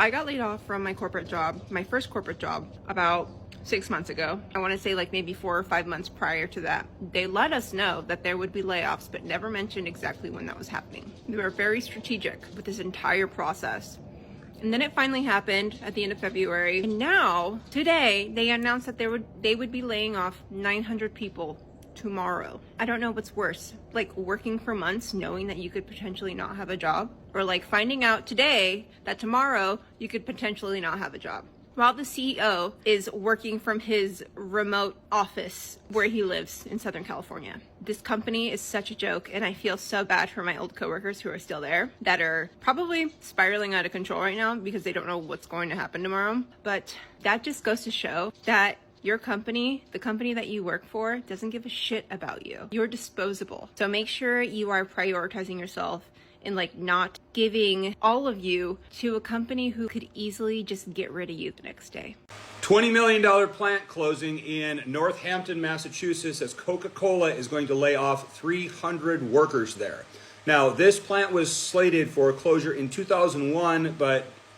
I got laid off from my corporate job, my first corporate job, about 6 months ago. I want to say like maybe 4 or 5 months prior to that. They let us know that there would be layoffs, but never mentioned exactly when that was happening. They were very strategic with this entire process. And then it finally happened at the end of February. And now, today, they announced that they would be laying off 900 people tomorrow. I don't know what's worse, like working for months knowing that you could potentially not have a job, or like finding out today that tomorrow you could potentially not have a job. While the CEO is working from his remote office where he lives in Southern California. This company is such a joke, and I feel so bad for my old coworkers who are still there that are probably spiraling out of control right now because they don't know what's going to happen tomorrow. But that just goes to show that your company, the company that you work for, doesn't give a shit about you. You're disposable. So make sure you are prioritizing yourself and like not giving all of you to a company who could easily just get rid of you the next day. $20 million plant closing in Northampton, Massachusetts, as Coca-Cola is going to lay off 300 workers there. Now, this plant was slated for closure in 2001,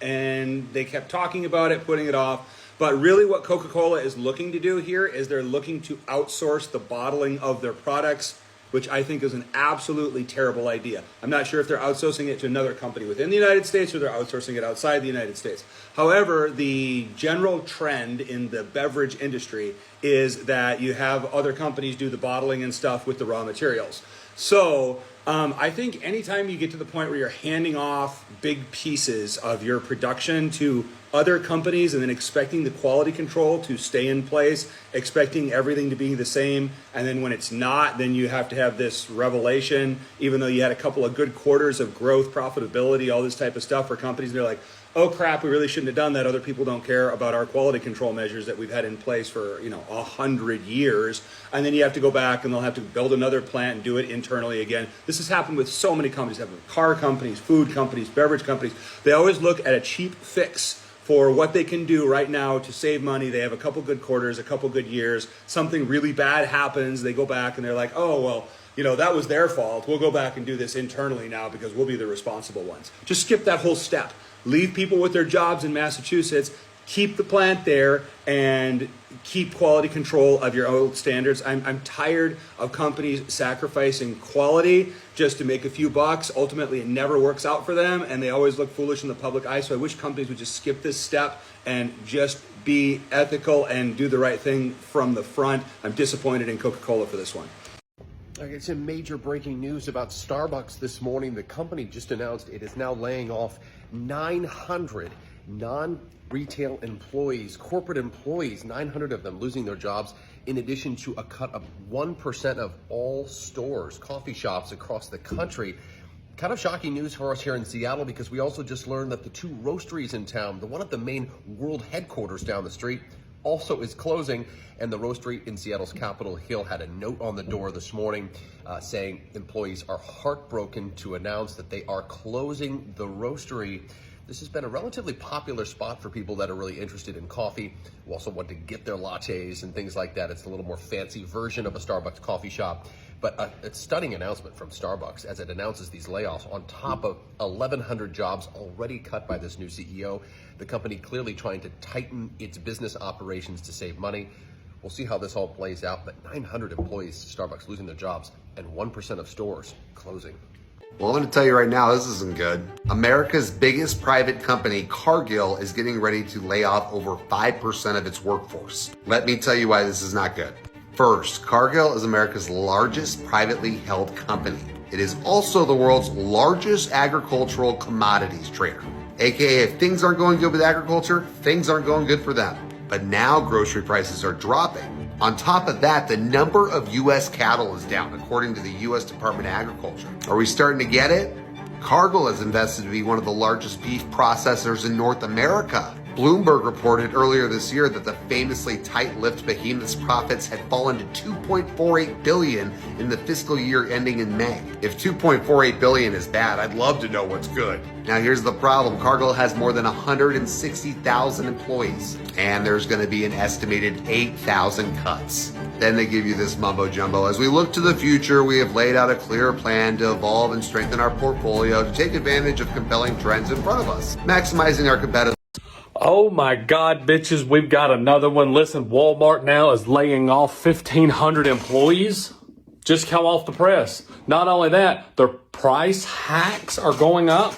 and they kept talking about it, putting it off. But really what Coca-Cola is looking to do here is they're looking to outsource the bottling of their products, which I think is an absolutely terrible idea. I'm not sure if they're outsourcing it to another company within the United States or they're outsourcing it outside the United States. However, the general trend in the beverage industry is that you have other companies do the bottling and stuff with the raw materials. So I think anytime you get to the point where you're handing off big pieces of your production to other companies and then expecting the quality control to stay in place, expecting everything to be the same, and then when it's not, then you have to have this revelation, even though you had a couple of good quarters of growth, profitability, all this type of stuff for companies, and they're like, oh crap, we really shouldn't have done that. Other people don't care about our quality control measures that we've had in place for 100 years. And then you have to go back and they'll have to build another plant and do it internally again. This has happened with so many companies, car companies, food companies, beverage companies. They always look at a cheap fix for what they can do right now to save money. They have a couple good quarters, a couple good years. Something really bad happens. They go back and they're like, oh, well, that was their fault. We'll go back and do this internally now because we'll be the responsible ones. Just skip that whole step. Leave people with their jobs in Massachusetts, keep the plant there, and keep quality control of your old standards. I'm tired of companies sacrificing quality just to make a few bucks. Ultimately, it never works out for them, and they always look foolish in the public eye. So I wish companies would just skip this step and just be ethical and do the right thing from the front. I'm disappointed in Coca-Cola for this one. It's some major breaking news about Starbucks this morning. The company just announced it is now laying off 900 non-retail employees, corporate employees, 900 of them losing their jobs, in addition to a cut of 1% of all stores, coffee shops across the country. Kind of shocking news for us here in Seattle, because we also just learned that the two roasteries in town, the one at the main world headquarters down the street, also is closing, and the roastery in Seattle's Capitol Hill had a note on the door this morning saying employees are heartbroken to announce that they are closing the roastery. This has been a relatively popular spot for people that are really interested in coffee, who also want to get their lattes and things like that. It's a little more fancy version of a Starbucks coffee shop. But a stunning announcement from Starbucks as it announces these layoffs on top of 1,100 jobs already cut by this new CEO. The company clearly trying to tighten its business operations to save money. We'll see how this all plays out, but 900 employees, Starbucks losing their jobs, and 1% of stores closing. Well, I'm going to tell you right now, this isn't good. America's biggest private company, Cargill, is getting ready to lay off over 5% of its workforce. Let me tell you why this is not good. First, Cargill is America's largest privately held company. It is also the world's largest agricultural commodities trader. AKA, if things aren't going good with agriculture, things aren't going good for them. But now grocery prices are dropping. On top of that, the number of U.S. cattle is down, according to the U.S. Department of Agriculture. Are we starting to get it? Cargill has invested to be one of the largest beef processors in North America. Bloomberg reported earlier this year that the famously tight-lipped behemoth's profits had fallen to $2.48 billion in the fiscal year ending in May. If $2.48 billion is bad, I'd love to know what's good. Now here's the problem. Cargill has more than 160,000 employees, and there's going to be an estimated 8,000 cuts. Then they give you this mumbo jumbo. As we look to the future, we have laid out a clear plan to evolve and strengthen our portfolio to take advantage of compelling trends in front of us, maximizing our competitive. Oh my God, bitches, we've got another one. Listen, Walmart now is laying off 1,500 employees. Just come off the press. Not only that, their price hacks are going up.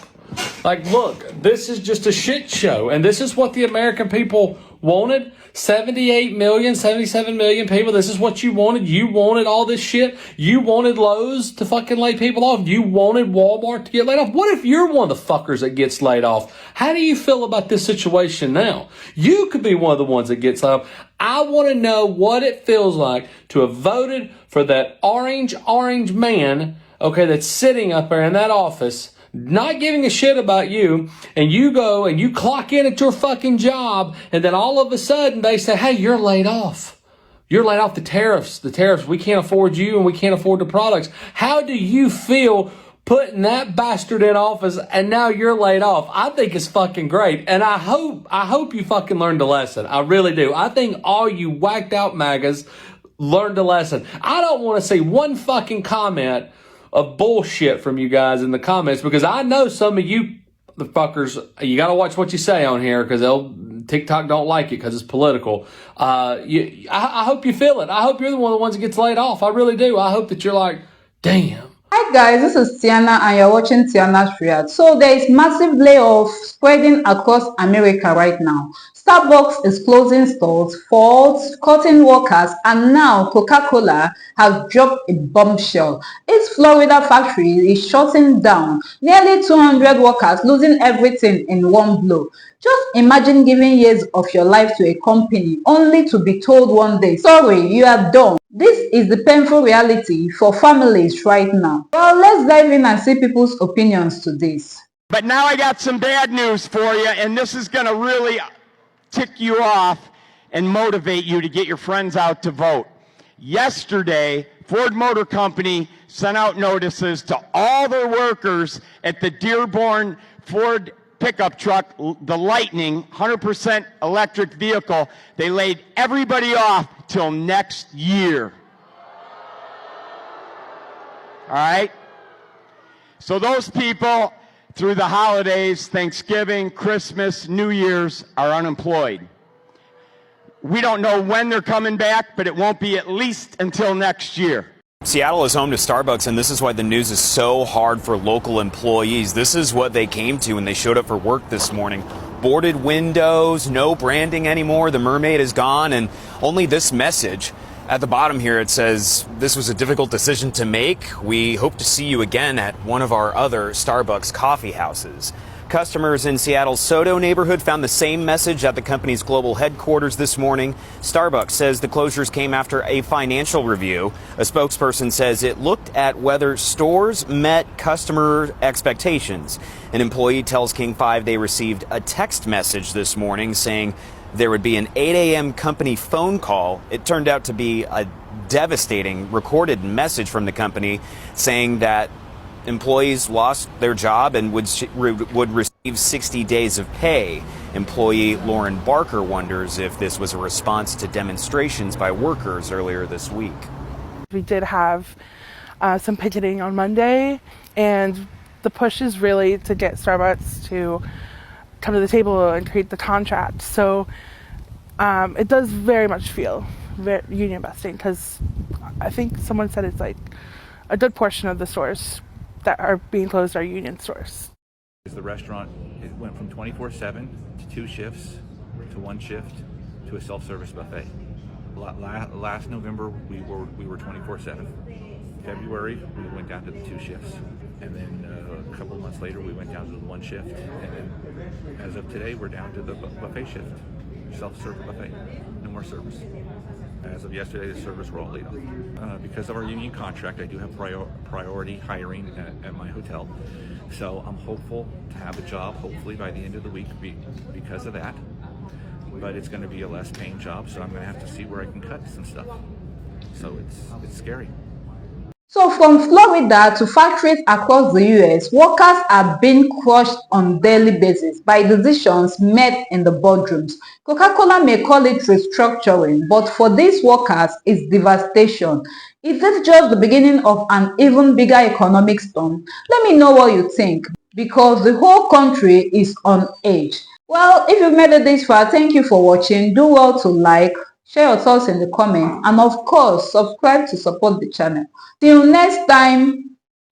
Like, look, this is just a shit show. And this is what the American people wanted. 78 million, 77 million people. This is what you wanted. You wanted all this shit. You wanted Lowe's to fucking lay people off. You wanted Walmart to get laid off. What if you're one of the fuckers that gets laid off? How do you feel about this situation now? You could be one of the ones that gets laid off. I want to know what it feels like to have voted for that orange man, okay, that's sitting up there in that office, not giving a shit about you, and you go and you clock in at your fucking job, and then all of a sudden they say, hey, you're laid off. You're laid off. The tariffs, we can't afford you and we can't afford the products. How do you feel putting that bastard in office and now you're laid off? I think it's fucking great. And I hope you fucking learned a lesson. I really do. I think all you whacked out MAGAs learned a lesson. I don't want to see one fucking comment of bullshit from you guys in the comments, because I know some of you the fuckers, you got to watch what you say on here, because TikTok don't like it because it's political. I hope you feel it. I hope you're one of the ones that gets laid off. I really do. I hope that you're like, damn. Hi guys, this is Tiana and you're watching Tiana's React. So there is massive layoff spreading across America right now. Starbucks is closing stores, Ford's cutting workers, and now Coca-Cola has dropped a bombshell. Its Florida factory is shutting down. Nearly 200 workers losing everything in one blow. Just imagine giving years of your life to a company only to be told one day, sorry, you are done. This is the painful reality for families right now. Well, let's dive in and see people's opinions to this. But now I got some bad news for you, and this is going to really tick you off and motivate you to get your friends out to vote. Yesterday, Ford Motor Company sent out notices to all their workers at the Dearborn Ford pickup truck, the Lightning, 100% electric vehicle. They laid everybody off till next year. All right? So those people, through the holidays, Thanksgiving, Christmas, New Year's, are unemployed. We don't know when they're coming back, but it won't be at least until next year. Seattle is home to Starbucks, and this is why the news is so hard for local employees. This is what they came to when they showed up for work this morning. Boarded windows, no branding anymore, the mermaid is gone, and only this message. At the bottom here it says, this was a difficult decision to make. We hope to see you again at one of our other Starbucks coffee houses. Customers in Seattle's Soto neighborhood found the same message at the company's global headquarters this morning. Starbucks says the closures came after a financial review. A spokesperson says it looked at whether stores met customer expectations. An employee tells King 5 they received a text message this morning saying there would be an 8 a.m. company phone call. It turned out to be a devastating recorded message from the company saying that employees lost their job and would receive 60 days of pay. Employee Lauren Barker wonders if this was a response to demonstrations by workers earlier this week. We did have some picketing on Monday, and the push is really to get Starbucks to come to the table and create the contract. So it does very much feel union busting, because I think someone said it's like a good portion of the stores that are being closed are union stores. The restaurant, it went from 24/7 to 2 shifts to 1 shift to a self-service buffet. Last November we were 24/7. February we went down to the 2 shifts, and then a couple of months later we went down to the 1 shift, and then as of today we're down to the buffet shift, self-service buffet, no more service. As of yesterday, the servers were all laid off. Because of our union contract, I do have priority hiring at my hotel. So I'm hopeful to have a job, hopefully by the end of the week, because of that. but it's going to be a less paying job, so I'm going to have to see where I can cut some stuff. So it's scary. So from Florida to factories across the US, workers are being crushed on daily basis by decisions made in the boardrooms. Coca-Cola may call it restructuring, but for these workers, it's devastation. Is this just the beginning of an even bigger economic storm? Let me know what you think, because the whole country is on edge. Well, if you've made it this far, thank you for watching. Do well to like, share your thoughts in the comments, and of course, subscribe to support the channel. Till next time.